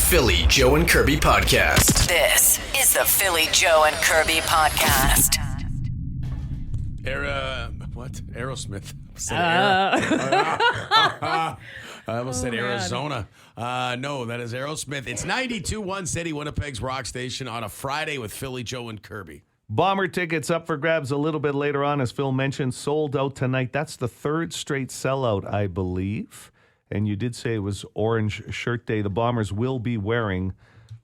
Philly, Joe and Kirby podcast. This is the Philly, Joe and Kirby podcast. Aerosmith. I almost said Arizona. No, that is Aerosmith. It's 92.1 City, Winnipeg's rock station on a Friday with Philly, Joe, and Kirby. Bomber tickets up for grabs a little bit later on, as Phil mentioned, sold out tonight. That's the third straight sellout, I believe. And you did say it was Orange Shirt Day. The Bombers will be wearing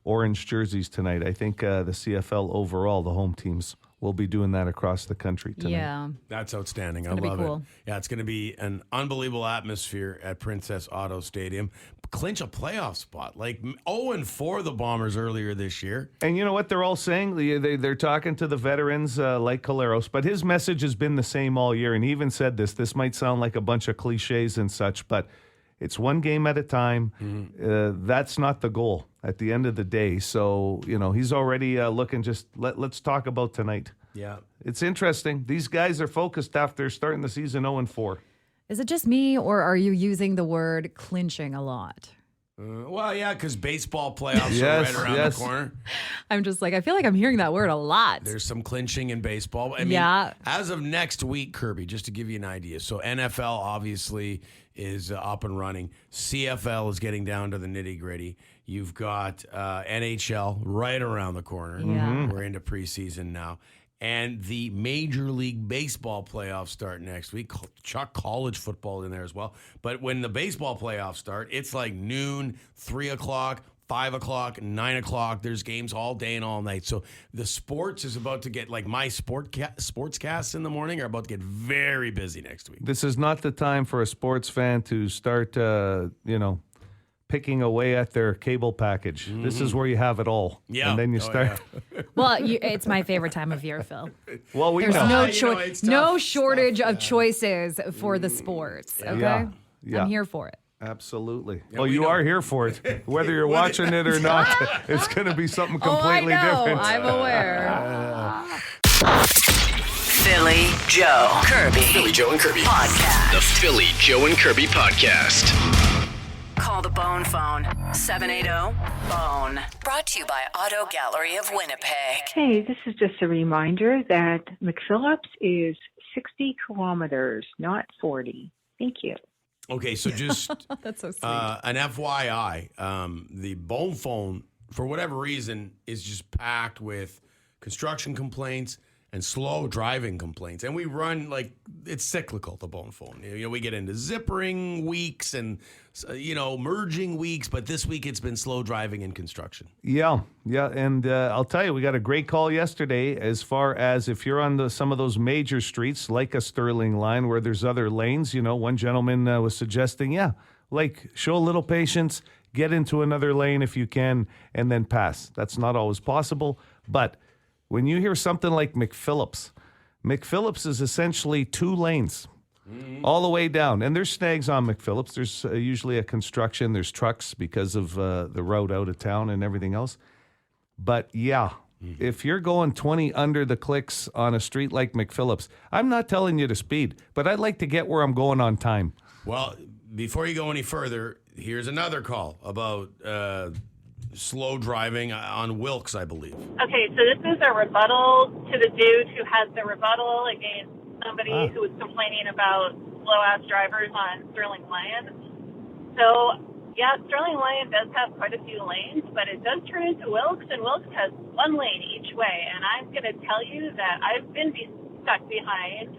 orange jerseys tonight. I think the CFL overall, the home teams, will be doing that across the country tonight. Yeah. That's outstanding. I love it. Yeah, it's going to be an unbelievable atmosphere at Princess Auto Stadium. Clinch a playoff spot. Like 0-4 the Bombers earlier this year. And you know what they're all saying? They're talking to the veterans like Caleros, but his message has been the same all year. And he even said this might sound like a bunch of cliches and such, but it's one game at a time. Mm-hmm. That's not the goal at the end of the day. So, he's already looking let's talk about tonight. Yeah. It's interesting. These guys are focused after starting the season 0-4. Is it just me, or are you using the word clinching a lot? Well, yeah, because baseball playoffs are right around the corner. I'm just like, I feel like I'm hearing that word a lot. There's some clinching in baseball. I mean, as of next week, Kirby, just to give you an idea. So NFL obviously is up and running. CFL is getting down to the nitty gritty. You've got NHL right around the corner. Yeah. We're into preseason now. And the Major League Baseball playoffs start next week. Chuck college football in there as well. But when the baseball playoffs start, it's like noon, 3 o'clock, 5 o'clock, 9 o'clock. There's games all day and all night. So the sports is about to get, like my sportscasts in the morning are about to get very busy next week. This is not the time for a sports fan to start, picking away at their cable package. Mm-hmm. This is where you have it all. Yeah. And then you start. Yeah. Well, it's my favorite time of year, Phil. Well, There's know. no shortage of choices for the sports. Okay? Yeah. I'm here for it. Absolutely. Yeah, well, you are here for it. Whether you're watching it or not, it's going to be something completely different. I'm aware. Philly, Joe, Kirby. Philly, Joe, and Kirby podcast. The Philly, Joe, and Kirby podcast. Call the Bone phone, 780-BONE. Brought to you by Auto Gallery of Winnipeg. Hey, this is just a reminder that McPhillips is 60 kilometers, not 40. Thank you. Okay, so just That's so sweet. an FYI, the Bone phone, for whatever reason, is just packed with construction complaints and slow driving complaints. And we run it's cyclical, the Bone phone. We get into zippering weeks and, merging weeks, but this week it's been slow driving and construction. Yeah. And I'll tell you, we got a great call yesterday as far as if you're on some of those major streets, like a Sterling line where there's other lanes. One gentleman was suggesting, show a little patience, get into another lane if you can, and then pass. That's not always possible, but when you hear something like McPhillips is essentially 2 lanes all the way down. And there's snags on McPhillips. There's usually a construction. There's trucks because of the route out of town and everything else. But, if you're going 20 under the clicks on a street like McPhillips, I'm not telling you to speed, but I'd like to get where I'm going on time. Well, before you go any further, here's another call about slow driving on Wilkes, I believe. Okay, so this is a rebuttal to the dude who has the rebuttal against somebody who was complaining about slow-ass drivers on Sterling Lyon. So, Sterling Lyon does have quite a few lanes, but it does turn into Wilkes, and Wilkes has 1 lane each way. And I'm going to tell you that I've been stuck behind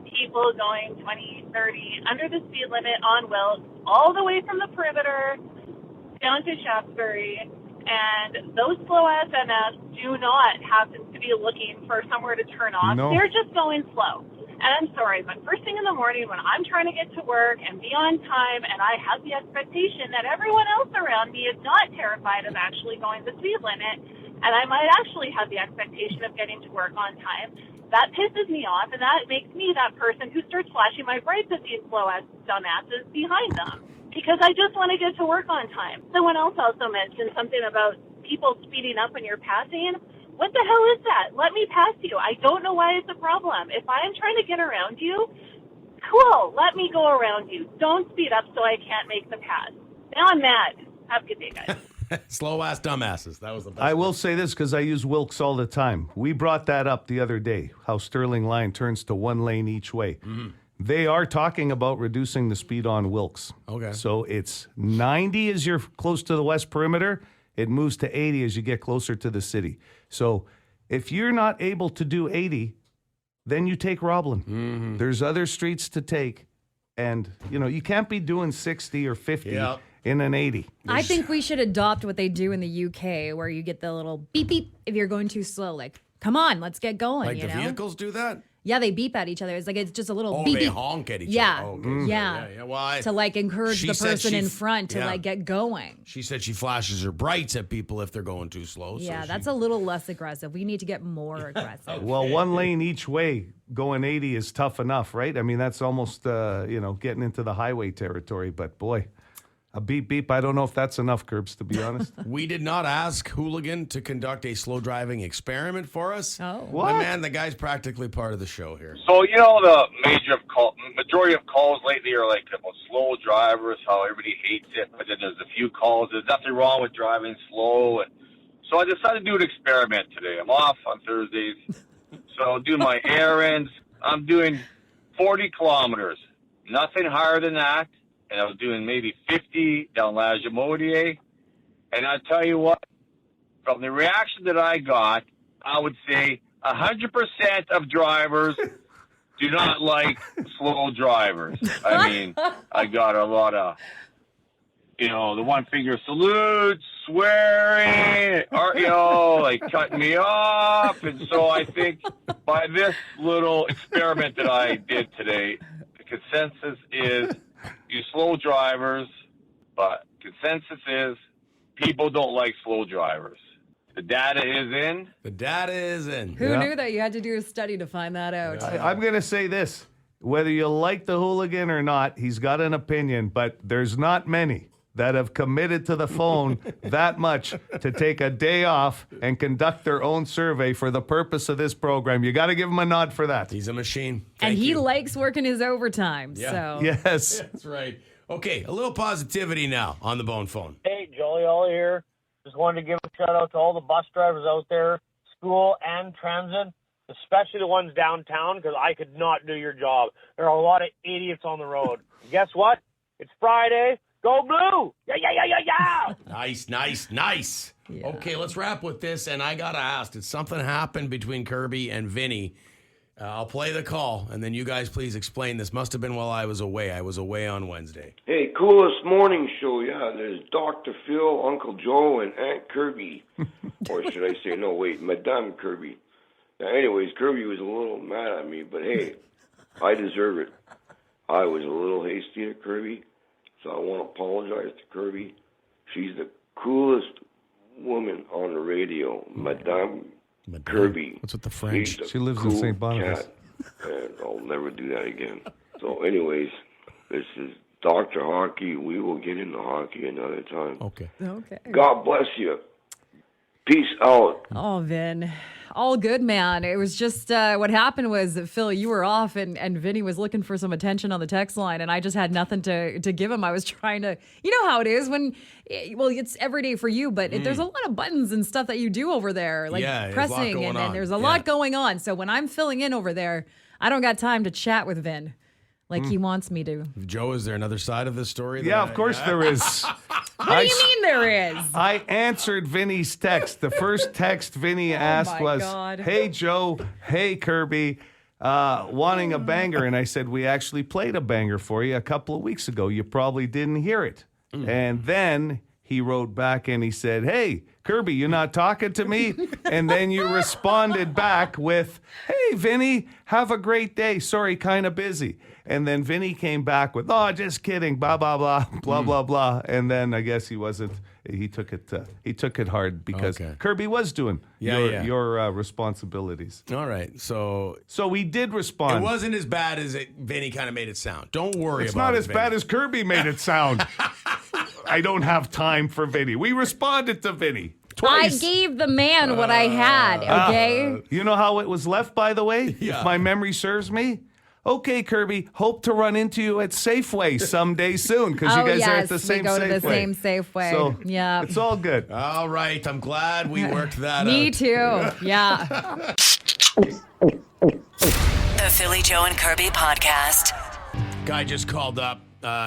people going 20, 30 under the speed limit on Wilkes, all the way from the perimeter down to Shaftesbury. And those slow-ass MFs do not happen to be looking for somewhere to turn off. No. They're just going slow. And I'm sorry, but first thing in the morning when I'm trying to get to work and be on time and I have the expectation that everyone else around me is not terrified of actually going the speed limit, and I might actually have the expectation of getting to work on time, that pisses me off, and that makes me that person who starts flashing my brights at these slow-ass dumbasses behind them. Because I just want to get to work on time. Someone else also mentioned something about people speeding up when you're passing. What the hell is that? Let me pass you. I don't know why it's a problem. If I am trying to get around you, cool, let me go around you. Don't speed up so I can't make the pass. Now I'm mad. Have a good day, guys. Slow ass dumbasses. That was the best. I will say this because I use Wilkes all the time. We brought that up the other day, how Sterling Line turns to one lane each way. Mm-hmm. They are talking about reducing the speed on Wilkes. Okay. So it's 90 as you're close to the west perimeter. It moves to 80 as you get closer to the city. So if you're not able to do 80, then you take Roblin. Mm-hmm. There's other streets to take. And, you can't be doing 60 or 50 Yep. in an 80. I think we should adopt what they do in the UK, where you get the little beep beep if you're going too slow. Like, come on, let's get going. Like you the know? vehicles do that? Yeah, they beep at each other. It's just a little Oh, beep they beep. honk at each Yeah. other. Okay. Yeah. Well, To like encourage She the said person she in f- front to yeah. like get going. she said she flashes her brights at people if they're going too slow. Yeah, so that's a little less aggressive. We need to get more aggressive. Well, one lane each way going 80 is tough enough, right? I mean, that's almost, getting into the highway territory. But boy, a beep beep, I don't know if that's enough, Curbs, to be honest. We did not ask Hooligan to conduct a slow driving experiment for us. Oh. What? My man, the guy's practically part of the show here. So, the majority of calls lately are like about slow drivers, how everybody hates it, but then there's a few calls. There's nothing wrong with driving slow. And so I decided to do an experiment today. I'm off on Thursdays. So I'll do my errands. I'm doing 40 kilometers, nothing higher than that. And I was doing maybe 50 down La Jamodier. And I tell you what, from the reaction that I got, I would say 100% of drivers do not like slow drivers. I mean, I got a lot of, the one finger salutes, swearing, or, like cutting me off. And so I think by this little experiment that I did today, the consensus is you slow drivers, but consensus is people don't like slow drivers. The data is in. The data is in. Who Yeah. knew that? You had to do a study to find that out. I'm going to say this. Whether you like the hooligan or not, he's got an opinion, but there's not many that have committed to the phone that much to take a day off and conduct their own survey for the purpose of this program. You got to give him a nod for that. He's a machine. And Thank he you. likes working his overtime. Yeah. So Yes. That's right. Okay, a little positivity now on the bone phone. Hey, Jolly Ollie here. Just wanted to give a shout out to all the bus drivers out there, school and transit, especially the ones downtown, because I could not do your job. There are a lot of idiots on the road. Guess what? It's Friday. Go blue! Yeah, yeah, yeah, yeah, yeah! Nice. Yeah. Okay, let's wrap with this. And I got to ask, did something happen between Kirby and Vinny? I'll play the call, and then you guys please explain. This must have been while I was away. I was away on Wednesday. Hey, coolest morning show, yeah. There's Dr. Phil, Uncle Joe, and Aunt Kirby. Or should I say, no, wait, Madame Kirby. Now, anyways, Kirby was a little mad at me, but hey, I deserve it. I was a little hasty to Kirby, so I want to apologize to Kirby. She's the coolest woman on the radio, Madame Kirby. What's with the French? She's a She lives in cool St. Boniface. cat, and I'll never do that again. So anyways, this is Dr. Hockey. We will get into hockey another time. Okay. okay. God bless you. Peace out. Oh, Vin. All good, man. It was just what happened was that, Phil, you were off and Vinny was looking for some attention on the text line, and I just had nothing to give him. I was trying to, you know how it is when, well, it's every day for you, but there's a lot of buttons and stuff that you do over there, like Yeah, there's a lot pressing, going and then on. there's a Yeah. lot going on. So when I'm filling in over there, I don't got time to chat with Vin like he wants me to. Joe, is there another side of this story? Yeah, of course there is. What do you mean there is? I answered Vinny's text. The first text Vinny asked my was, God. "Hey, Joe. Hey, Kirby. Wanting a banger." And I said, "We actually played a banger for you a couple of weeks ago. You probably didn't hear it." And then he wrote back and he said, "Hey, Kirby, you not talking to me?" And then you responded back with, "Hey, Vinny, have a great day. Sorry, kind of busy." And then Vinny came back with, "Oh, just kidding, blah, blah, blah, blah, blah, blah." And then I guess he wasn't, he took it hard because Okay. Kirby was doing your responsibilities. All right. So So we did respond. it wasn't as bad as Vinny kind of made it sound. Don't worry It's about not it, as Vinny. bad as Kirby made it sound. I don't have time for Vinny. We responded to Vinny I twice. gave the man what I had, okay? You know how it was left, by the way? Yeah. If my memory serves me? Okay, Kirby, hope to run into you at Safeway someday soon because you guys are at the same we go Safeway. to the same Safeway. So yeah. it's all good. All right. I'm glad we worked that out. Me too. Yeah. The Philly Joe and Kirby podcast. Guy just called up.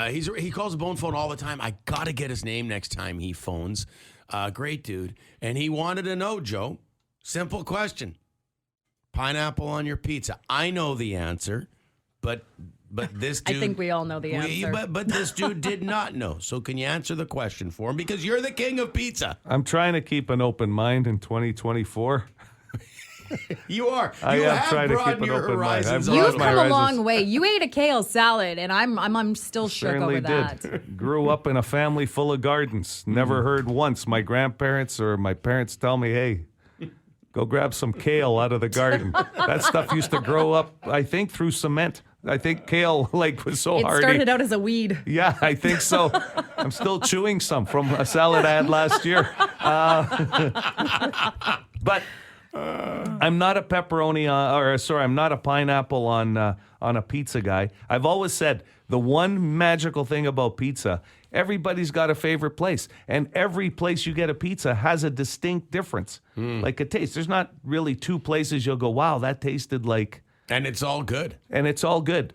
He calls the bone phone all the time. I got to get his name next time he phones. Great dude. And he wanted to know, Joe, simple question. Pineapple on your pizza. I know the answer, but this dude... I think we all know the answer. But this dude did not know. So can you answer the question for him? Because you're the king of pizza. I'm trying to keep an open mind in 2024. You are. I You am have trying to keep broadened an your open mind. horizons. I've a You've little. my come a horizons. long way. You ate a kale salad, and I'm still shook Certainly over did. that. Grew up in a family full of gardens. Never heard once my grandparents or my parents tell me, hey, go grab some kale out of the garden. That stuff used to grow up, I think, through cement. I think kale was so It hardy. started out as a weed. Yeah, I think so. I'm still chewing some from a salad I had last year. But I'm not a pepperoni, I'm not a pineapple on a pizza guy. I've always said the one magical thing about pizza, everybody's got a favorite place. And every place you get a pizza has a distinct difference, like a taste. There's not really two places you'll go, wow, that tasted like... And it's all good. And it's all good.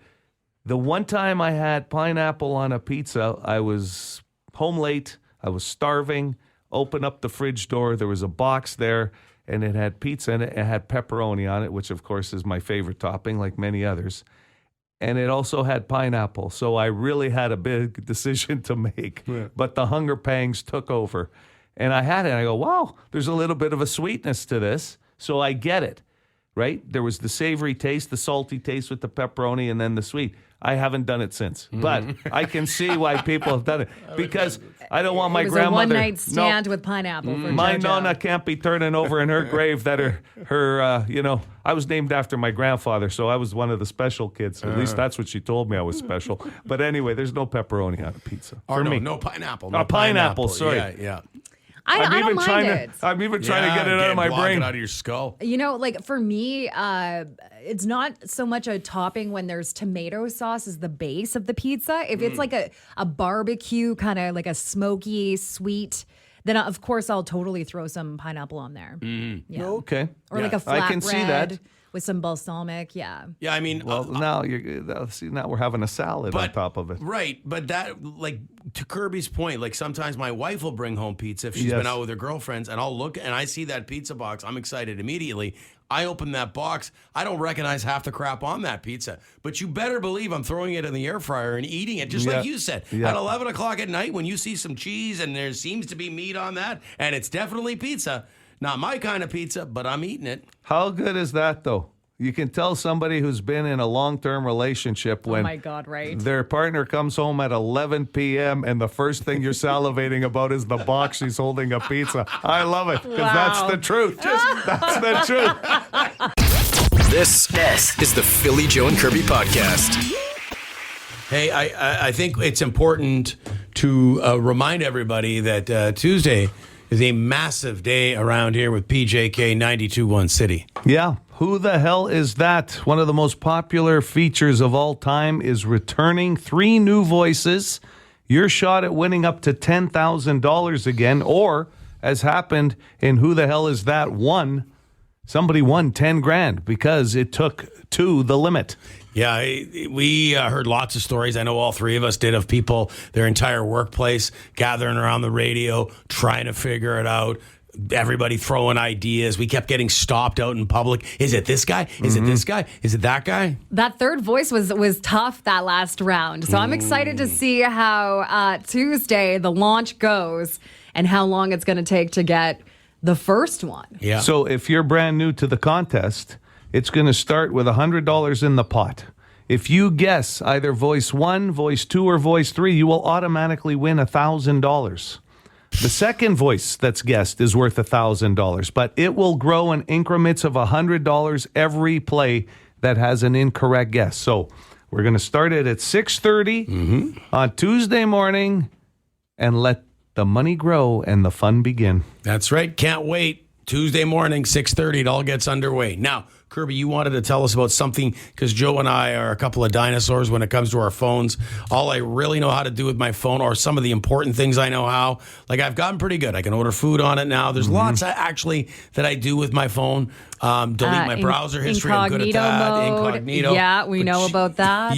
The one time I had pineapple on a pizza, I was home late. I was starving. Open up the fridge door. There was a box there, and it had pizza in it. It had pepperoni on it, which, of course, is my favorite topping, like many others. And it also had pineapple. So I really had a big decision to make. Yeah. But the hunger pangs took over. And I had it, and I go, wow, there's a little bit of a sweetness to this. So I get it. Right? There was the savory taste, the salty taste with the pepperoni, and then the sweet. I haven't done it since. But I can see why people have done it. Because I don't want my grandmother... It was a one-night stand with pineapple for my JoJo. nonna can't be turning over in her grave that her I was named after my grandfather, so I was one of the special kids. At least that's what she told me I was special. But anyway, there's no pepperoni on a pizza. Or For me. no pineapple. No pineapple, sorry. Yeah. I don't mind it. I'm even trying to get it out of my brain. It out of your skull. You know, like for me, it's not so much a topping when there's tomato sauce as the base of the pizza. If it's like a barbecue, kind of like a smoky, sweet, then of course I'll totally throw some pineapple on there. Yeah. Okay. Or like a flatbread. I can see that. With some balsamic, yeah. Yeah, I mean... Well, now we're having a salad on top of it. Right, but that, like, to Kirby's point, like, sometimes my wife will bring home pizza if she's been out with her girlfriends, and I'll look, and I see that pizza box. I'm excited immediately. I open that box. I don't recognize half the crap on that pizza. But you better believe I'm throwing it in the air fryer and eating it, just like you said. Yeah. At 11 o'clock at night, when you see some cheese and there seems to be meat on that, and it's definitely pizza... Not my kind of pizza, but I'm eating it. How good is that, though? You can tell somebody who's been in a long-term relationship when oh my God, right? Their partner comes home at 11 p.m. and the first thing you're salivating about is the box she's holding a pizza. I love it because that's the truth. That's the truth. This is the Philly Joe and Kirby podcast. Hey, I think it's important to remind everybody that Tuesday is a massive day around here with PJK 92.1 City. Yeah. Who the hell is that? One of the most popular features of all time is returning 3 new voices. Your shot at winning up to $10,000 again, or as happened in Who the Hell Is That 1, somebody won 10 grand because it took 2 the limit. Yeah, we heard lots of stories. I know all 3 of us did of people, their entire workplace gathering around the radio, trying to figure it out. Everybody throwing ideas. We kept getting stopped out in public. Is it this guy? Is it this guy? Is it that guy? That third voice was tough that last round. So I'm excited to see how Tuesday the launch goes and how long it's going to take to get the first one. Yeah. So if you're brand new to the contest, it's going to start with $100 in the pot. If you guess either voice 1, voice 2, or voice 3, you will automatically win $1,000. The second voice that's guessed is worth $1,000, but it will grow in increments of $100 every play that has an incorrect guess. So we're going to start it at 6:30 on Tuesday morning and let the money grow and the fun begin. That's right. Can't wait. Tuesday morning, 6:30, it all gets underway. Now, Kirby, you wanted to tell us about something because Joe and I are a couple of dinosaurs when it comes to our phones. All I really know how to do with my phone are some of the important things I know how. Like I've gotten pretty good. I can order food on it now. There's lots actually that I do with my phone. Delete my browser history. I'm good at that. Mode. Incognito. Yeah, we know about that.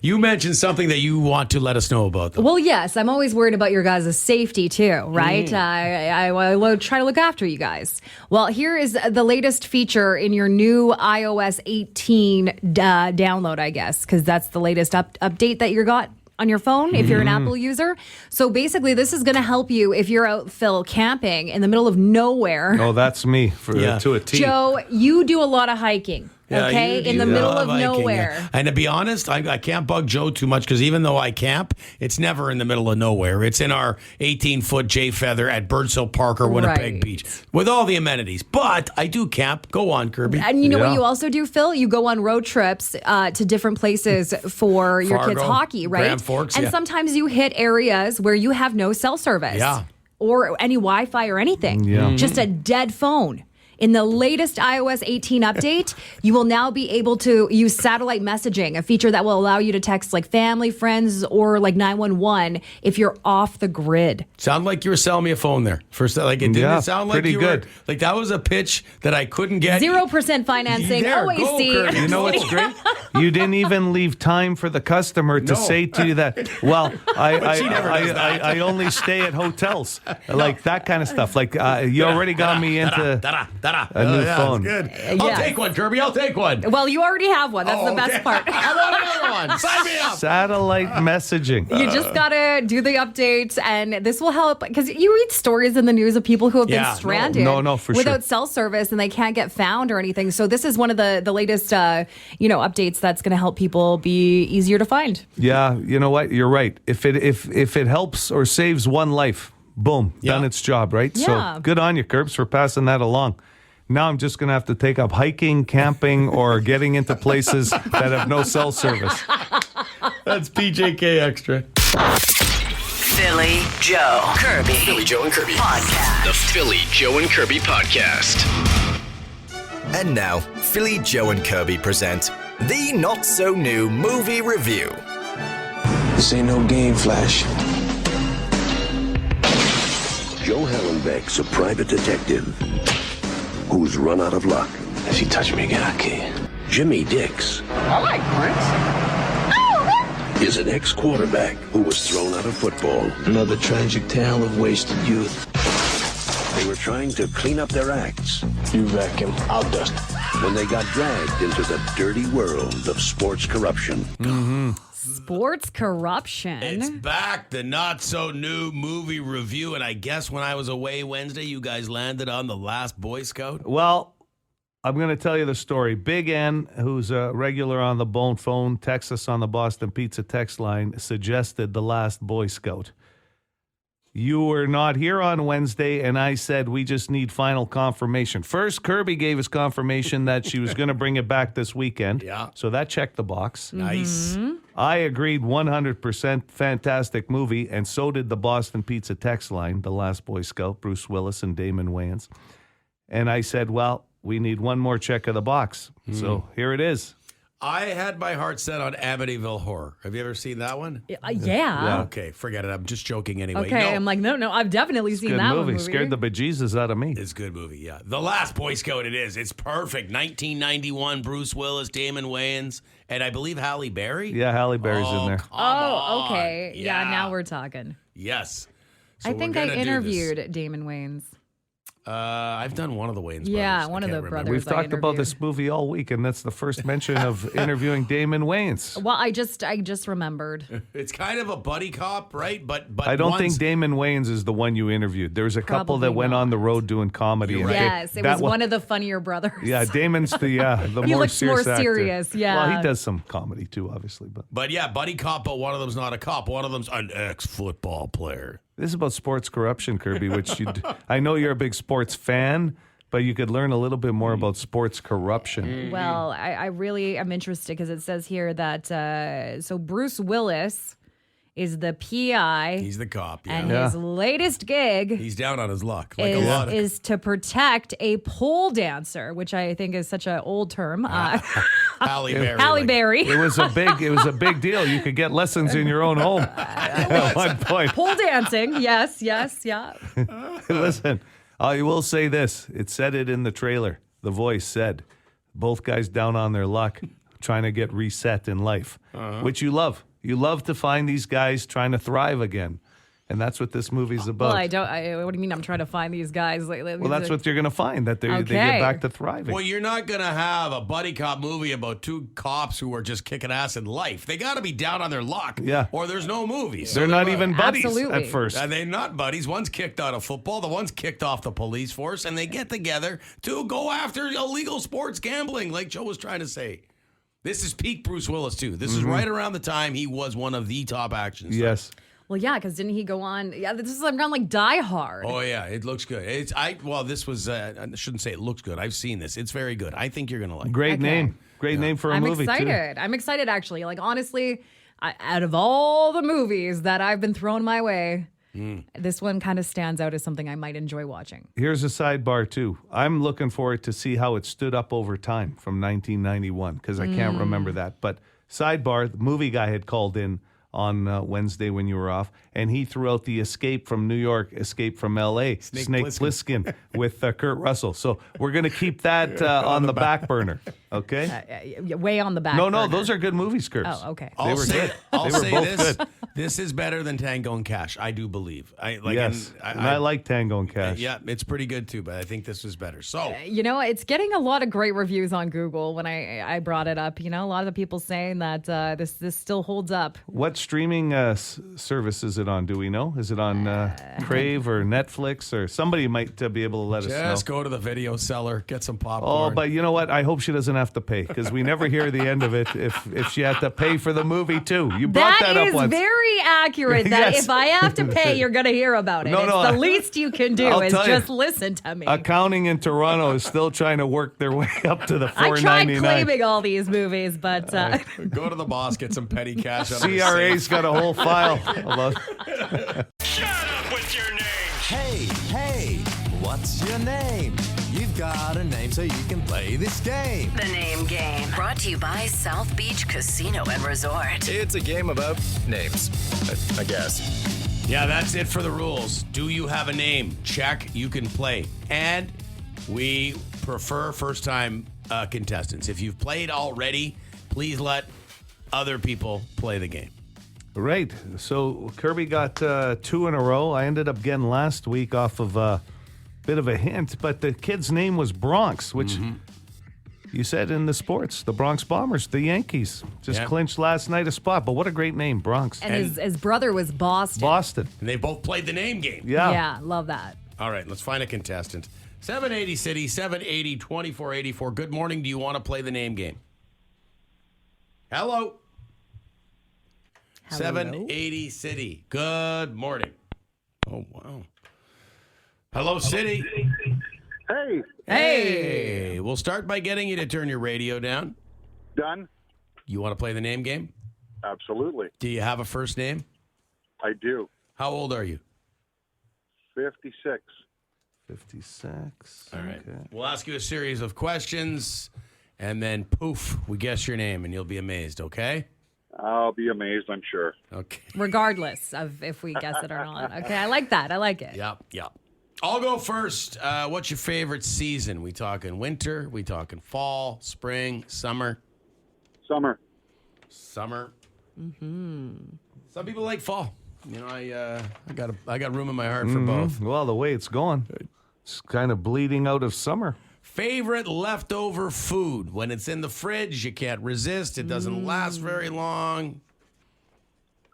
You mentioned something that you want to let us know about. Though. Well, yes, I'm always worried about your guys' safety too, right? I will try to look after you guys. Well, here is the latest feature in your new iOS 18 download, I guess, because that's the latest update that you got on your phone if you're an Apple user. So basically, this is going to help you if you're out, Phil, camping in the middle of nowhere. Oh, that's me to a T. Joe, you do a lot of hiking. Yeah, okay, in the middle of hiking, nowhere. Yeah. And to be honest, I can't bug Joe too much because even though I camp, it's never in the middle of nowhere. It's in our 18-foot J Feather at Birdsville Park or Winnipeg Beach with all the amenities. But I do camp. Go on, Kirby. And you know what you also do, Phil? You go on road trips to different places for your Fargo, kids' hockey, right? Grand Forks, and sometimes you hit areas where you have no cell service. Yeah. Or any Wi-Fi or anything. Yeah. Just a dead phone. In the latest iOS 18 update, you will now be able to use satellite messaging, a feature that will allow you to text like family, friends, or like 911 if you're off the grid. Sound like you were selling me a phone there. First, like it didn't sound like you good. were like that was a pitch that I couldn't get. 0% financing, There, OAC. go, Kirby. You know what's great? You didn't even leave time for the customer to say to you that, well, I only stay at hotels. Like that kind of stuff. Like you already got me into a new phone. Good. I'll take one, Kirby. I'll take one. Well, you already have one. That's the best part. I want another one. Sign me up. Satellite messaging. You just got to do the updates, and this will help because you read stories in the news of people who have been stranded without cell service and they can't get found or anything. So this is one of the latest updates that's going to help people be easier to find. Yeah, you know what? You're right. If it helps or saves one life, boom, done its job, right? Yeah. So good on you, Curbs, for passing that along. Now I'm just going to have to take up hiking, camping, or getting into places that have no cell service. That's PJK Extra. Philly, Joe, Kirby. Philly, Joe, and Kirby. Podcast. The Philly, Joe, and Kirby Podcast. And now, Philly, Joe, and Kirby present the not-so-new movie review. This ain't no game, Flash. Joe Hallenbeck's a private detective who's run out of luck. If you touch me again, I'll kill you. Jimmy Dix I like Prince. is an ex-quarterback who was thrown out of football. Another tragic tale of wasted youth. They were trying to clean up their acts You wreck him, I'll dust him. when they got dragged into the dirty world of sports corruption. Sports corruption. It's back, the not-so-new movie review. And I guess when I was away Wednesday, you guys landed on The Last Boy Scout. Well, I'm going to tell you the story. Big N, who's a regular on the Bone phone, texts us on the Boston Pizza text line, suggested The Last Boy Scout. You were not here on Wednesday, and I said we just need final confirmation. First, Kirby gave us confirmation that she was going to bring it back this weekend. Yeah. So that checked the box. Nice. I agreed 100%. Fantastic movie, and so did the Boston Pizza text line, The Last Boy Scout, Bruce Willis and Damon Wayans. And I said, well, we need one more check of the box. So here it is. I had my heart set on Amityville Horror. Have you ever seen that one? Yeah. Okay, forget it. I'm just joking anyway. Okay, No, I'm like, no, I've definitely seen Good that movie. one. Scared the bejesus out of me. it's a good movie, yeah. The Last Boy Scout it is. It's perfect. 1991, Bruce Willis, Damon Wayans, and I believe Halle Berry. Yeah, Halle Berry's in there. Come on. Okay. Yeah, now we're talking. Yes. So I we're think I gonna do this. interviewed Damon Wayans. I've done one of the Wayans brothers. Yeah, I one of can't the remember. brothers. We've talked about interviewed. this movie all week, and that's the first mention of interviewing Damon Wayans. Well, I just remembered. It's kind of a buddy cop, right? But I don't think Damon Wayans is the one you interviewed. There's a couple that Probably went on the not. road doing comedy. You're and right. Yes, it that was one of the funnier brothers. Yeah, Damon's the He more looks more serious actor. serious, yeah. Well, he does some comedy too, obviously. But yeah, buddy cop, but one of them's not a cop. One of them's an ex-football player. this is about sports corruption, Kirby, which I know you're a big sports fan, but you could learn a little bit more about sports corruption. Well, I really am interested because it says here that so Bruce Willis is the PI. He's the cop. Yeah. And his latest gig He's down on his luck. Like a lot of is to protect a pole dancer, which I think is such an old term. Halle Berry. Halle Berry. It was a big deal. You could get lessons in your own home at one point. Pole dancing. Yes, yeah. Listen, I will say this. It said it in the trailer. The voice said, both guys down on their luck, trying to get reset in life, which you love. You love to find these guys trying to thrive again. And that's what this movie's about. Well, what do you mean I'm trying to find these guys? Well, that's what you're going to find, that they get back to thriving. Well, you're not going to have a buddy cop movie about two cops who are just kicking ass in life. They got to be down on their luck, or there's no movie. They're not even buddies at first. They're not buddies. One's kicked out of football. The one's kicked off the police force, and they get together to go after illegal sports gambling, like Joe was trying to say. This is peak Bruce Willis, too. This is right around the time he was one of the top action stars. Yes. Well, yeah, because didn't he go on? Yeah, this is around like Die Hard. Oh yeah, it looks good. This was I shouldn't say it looks good. I've seen this. It's very good. I think you're gonna like it. Great name for a movie. I'm excited actually. Like honestly, out of all the movies that I've been thrown my way, this one kind of stands out as something I might enjoy watching. Here's a sidebar too. I'm looking forward to see how it stood up over time from 1991 because I can't remember that. But sidebar, the movie guy had called in on Wednesday when you were off, and he threw out the Escape from New York, Escape from L.A., Snake Plissken with Kurt Russell. So we're going to keep that on the back burner, okay? Way on the back burner. No, those are good movies, Kurt. Oh, okay. I'll say both this. good. This is better than Tango and Cash, I do believe. Yes, I like Tango and Cash. Yeah, it's pretty good too, but I think this is better. So it's getting a lot of great reviews on Google when I brought it up. A lot of the people saying that this still holds up. What streaming service is it on? Do we know? Is it on Crave or Netflix or somebody might be able to let us know? Just go to the video seller, get some popcorn. Oh, but you know what? I hope she doesn't have to pay because we never hear the end of it if she had to pay for the movie too. You brought that up once. That is very accurate. That Yes. if I have to pay, you're going to hear about it. The least you can do is just listen to me. Accounting in Toronto is still trying to work their way up to the $4.99. I tried claiming all these movies, but go to the boss, get some petty cash. CRA's got a whole file. Shut up with your name. Hey, what's your name? You've got a name so you can play this game. The Name Game, brought to you by South Beach Casino and Resort. It's a game about names, I guess. Yeah, that's it for the rules. Do you have a name? Check. You can play. And we prefer first-time contestants. If you've played already, please let other people play the game. Right. So Kirby got 2 in a row. I ended up getting last week off of a bit of a hint, but the kid's name was Bronx, which you said in the sports, the Bronx Bombers, the Yankees, just clinched last night a spot. But what a great name, Bronx. And his brother was Boston. Boston. And they both played the name game. Yeah, love that. All right, let's find a contestant. 780 City, 780 2484. Good morning. Do you want to play the name game? Hello. 780 City. Good morning. Oh, wow. Hello, City. Hey. We'll start by getting you to turn your radio down. Done. You want to play the name game? Absolutely. Do you have a first name? I do. How old are you? 56. 56. All right. Okay. We'll ask you a series of questions, and then poof, we guess your name, and you'll be amazed, okay? I'll be amazed, I'm sure. Okay. Regardless of if we guess it or not. Okay, I like that. I like it. Yep. I'll go first. What's your favorite season? We talking winter? We talking fall, spring, summer? Summer. Mm-hmm. Some people like fall. I got room in my heart for both. Well, the way it's going, it's kind of bleeding out of summer. Favorite leftover food? When it's in the fridge, you can't resist. It doesn't last very long.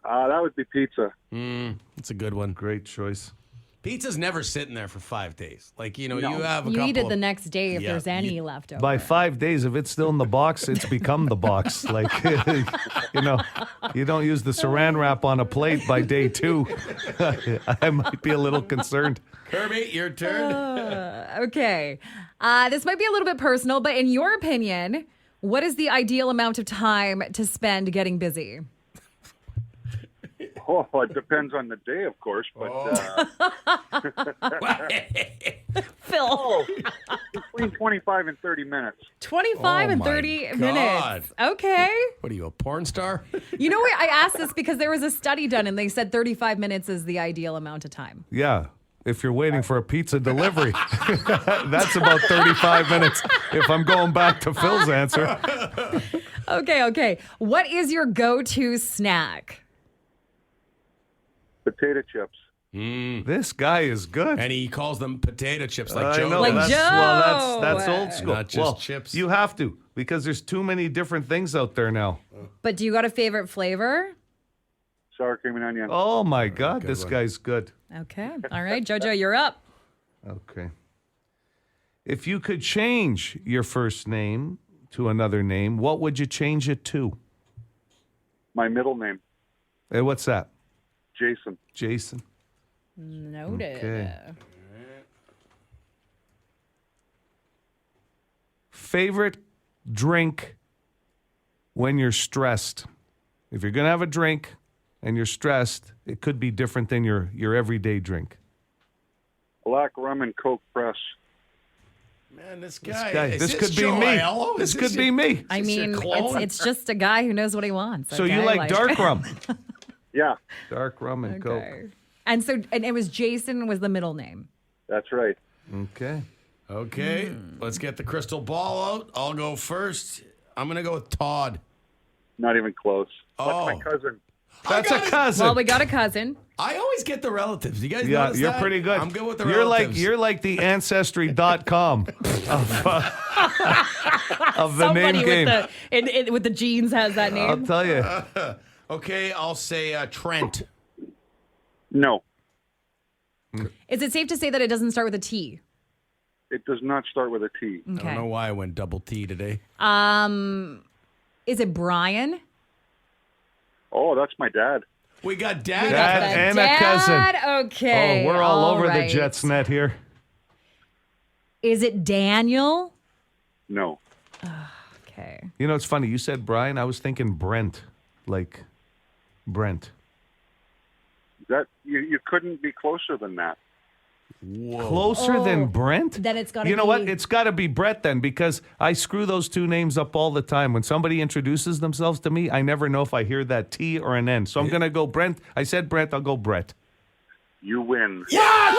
That would be pizza. It's a good one. Great choice. Pizza's never sitting there for 5 days. Like, you have a couple. You eat it the next day if there's any left over. By 5 days, if it's still in the box, it's become the box. Like, you don't use the saran wrap on a plate by day 2. I might be a little concerned. Kirby, your turn. Okay. This might be a little bit personal, but in your opinion, what is the ideal amount of time to spend getting busy? Oh, it depends on the day, of course, but Phil. between 25 and 30 minutes. 25 and 30 minutes. Okay. What are you, a porn star? You know what? I asked this because there was a study done and they said 35 minutes is the ideal amount of time. Yeah. If you're waiting for a pizza delivery, that's about 35 minutes if I'm going back to Phil's answer. Okay. What is your go-to snack? Potato chips. This guy is good. And he calls them potato chips like I Joe. know, Like that's, Joe. Well, that's old school. Not just well, chips. You have to, because there's too many different things out there now. But do you got a favorite flavor? Sour cream and onion. Oh, my God. good This one. guy's good. Okay. All right, Jojo, you're up. Okay. If you could change your first name to another name, what would you change it to? My middle name, Hey, what's that? Jason. Jason. Noted. Okay. Favorite drink when you're stressed? If you're going to have a drink and you're stressed, it could be different than your everyday drink. Black rum and Coke press. Man, this This guy. guy, is this could be Joe me. Aiello? This Is could be me. I Is this your mean, clone? it's just a guy who knows what he wants. So you okay? like dark rum? Yeah, Dark rum and Coke. Okay. And it was Jason was the middle name. that's right. Okay. Okay, let's get the crystal ball out. I'll go first. I'm going to go with Todd. Not even close. Oh. That's my cousin. That's a cousin. Well, we got a cousin. I always get the relatives. You guys Yeah, notice you're that? pretty good. I'm good with the you're relatives. You're like the Ancestry.com of the Somebody name game. with the genes has that I'll name. tell you. Okay, I'll say Trent. No, Is it safe to say that it doesn't start with a T? it does not start with a T. I don't know why I went double T today. Is it Brian? Oh, that's my dad. We got Dad. Dad and a cousin. Dad? Okay. Oh, we're all over right. the Jets net here. Is it Daniel? No. Okay. You know, it's funny. You said Brian. I was thinking Brent. Like Brent. That you couldn't be closer than that. Closer than Brent? Then it's got to You know be... what? It's got to be Brett then, because I screw those two names up all the time. When somebody introduces themselves to me, I never know if I hear that T or an N. So I'm going to go Brent. I said Brent. I'll go Brett. You win. Yeah!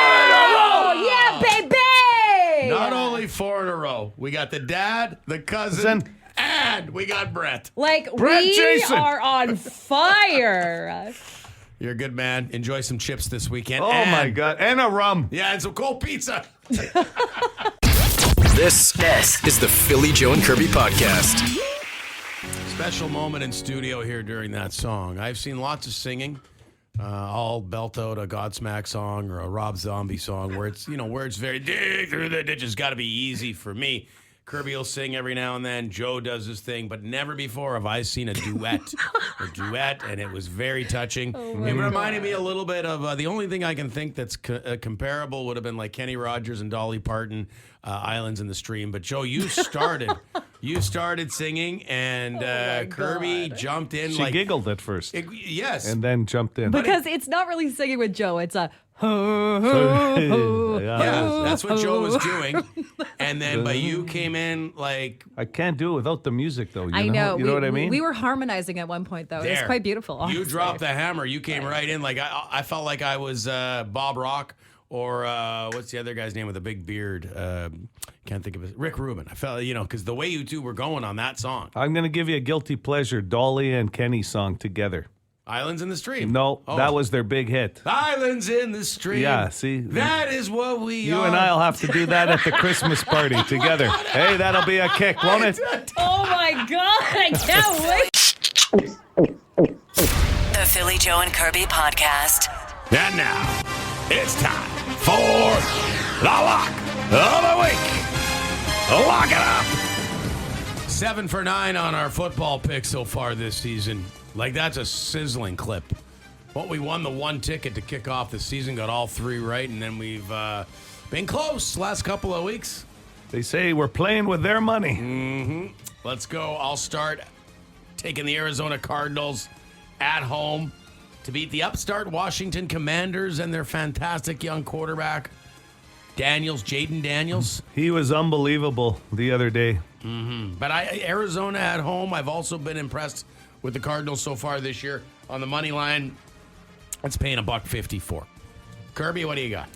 Oh, yeah, baby! Not only 4 in a row. We got the dad, the cousin, and we got Brett. Like, Brett we Jason. are on fire. You're a good man. Enjoy some chips this weekend. Oh, my God. And a rum. Yeah, and some cold pizza. This is the Philly Joe and Kirby podcast. Special moment in studio here during that song. I've seen lots of singing. I'll belt out a Godsmack song or a Rob Zombie song where it's, where it's very dig through the ditches. Got to be easy for me. Kirby will sing every now and then. Joe does his thing, but never before have I seen a duet. And it was very touching. It reminded me a little bit of the only thing I can think that's comparable would have been like Kenny Rogers and Dolly Parton, Islands in the Stream. But Joe, you started singing, and Kirby jumped in. She giggled at first. Yes. And then jumped in. Because it's not really singing with Joe. It's a... Yeah, that's what Joe was doing. And then, but you came in like... I can't do it without the music, though. I know. You know what I mean? We were harmonizing at one point, though. It was There. quite beautiful. You honestly. dropped the hammer. You came right in. Like I felt like I was Bob Rock or what's the other guy's name with a big beard? Can't think of it. Rick Rubin. I felt, because the way you two were going on that song. I'm going to give you a guilty pleasure. Dolly and Kenny song together. Islands in the Stream. No, Oh. that was their big hit. Islands in the Stream. Yeah, see? That is what we You are. and I will have to do that at the Christmas party together. Hey, that'll be a kick, won't it? Oh, my God. I can't wait. The Philly Joe and Kirby podcast. And now, it's time for the Lock of the Week. Lock it up. 7 for 9 on our football pick so far this season. Like, that's a sizzling clip. Well, we won the one ticket to kick off the season, got all 3 right, and then we've been close last couple of weeks. They say we're playing with their money. Mm-hmm. Let's go. I'll start taking the Arizona Cardinals at home to beat the upstart Washington Commanders and their fantastic young quarterback, Jaden Daniels. He was unbelievable the other day. But Arizona at home, I've also been impressed with the Cardinals so far this year. On the money line, it's paying $1.54. Kirby, what do you got?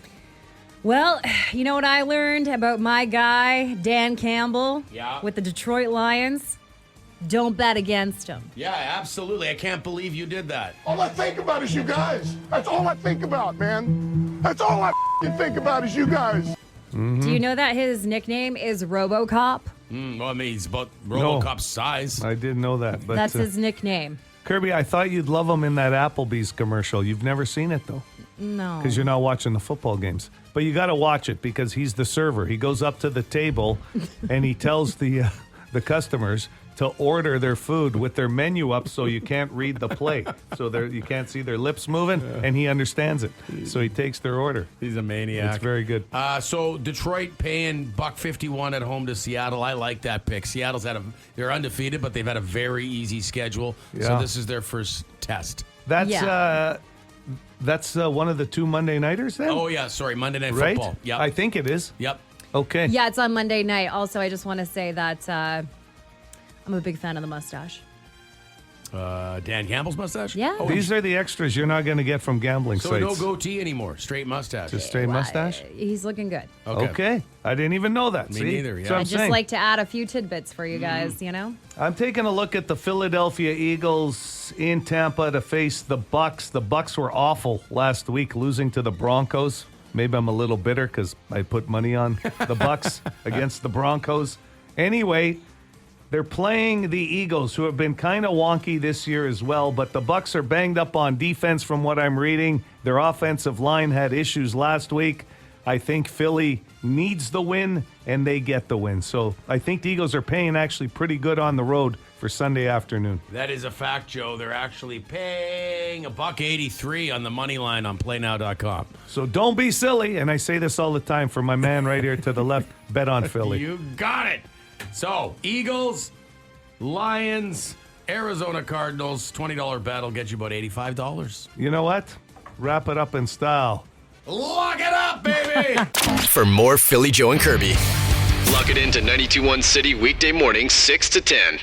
Well, you know what I learned about my guy, Dan Campbell, with the Detroit Lions? Don't bet against him. Yeah, absolutely. I can't believe you did that. All I think about is you guys. That's all I think about, man. That's all I think about is you guys. Mm-hmm. Do you know that his nickname is RoboCop? Well, I mean, he's about RoboCop's size. I didn't know that. But That's his nickname. Kirby, I thought you'd love him in that Applebee's commercial. You've never seen it, though. No. Because you're not watching the football games. But you got to watch it because he's the server. He goes up to the table and he tells the customers to order their food with their menu up so you can't read the plate. So you can't see their lips moving, and he understands it. So he takes their order. He's a maniac. It's very good. So Detroit paying $1.51 at home to Seattle. I like that pick. Seattle's they're undefeated, but they've had a very easy schedule. Yeah. So this is their first test. That's one of the two Monday nighters then? Oh, yeah. Sorry. Monday Night Right? Football. Yep. I think it is. Yep. Okay. Yeah, it's on Monday night. Also, I just want to say that I'm a big fan of the mustache. Dan Campbell's mustache? Yeah. Oh, These are the extras you're not going to get from gambling so sites. no goatee anymore. Straight mustache. Just straight mustache? He's looking good. Okay. I didn't even know that. Me See? neither, That's yeah. what I'm I just saying. like to add a few tidbits for you guys, you know? I'm taking a look at the Philadelphia Eagles in Tampa to face the Bucks. The Bucks were awful last week, losing to the Broncos. Maybe I'm a little bitter because I put money on the Bucks against the Broncos. Anyway, they're playing the Eagles, who have been kind of wonky this year as well, but the Bucks are banged up on defense from what I'm reading. Their offensive line had issues last week. I think Philly needs the win, and they get the win. So I think the Eagles are paying actually pretty good on the road for Sunday afternoon. That is a fact, Joe. They're actually paying $1.83 on the money line on PlayNow.com. So don't be silly, and I say this all the time for my man right here to the left, bet on Philly. You got it. So, Eagles, Lions, Arizona Cardinals, $20 bet will get you about $85. You know what? Wrap it up in style. Lock it up, baby! For more Philly, Joe, and Kirby, lock it into 92.1 City weekday mornings 6 to 10.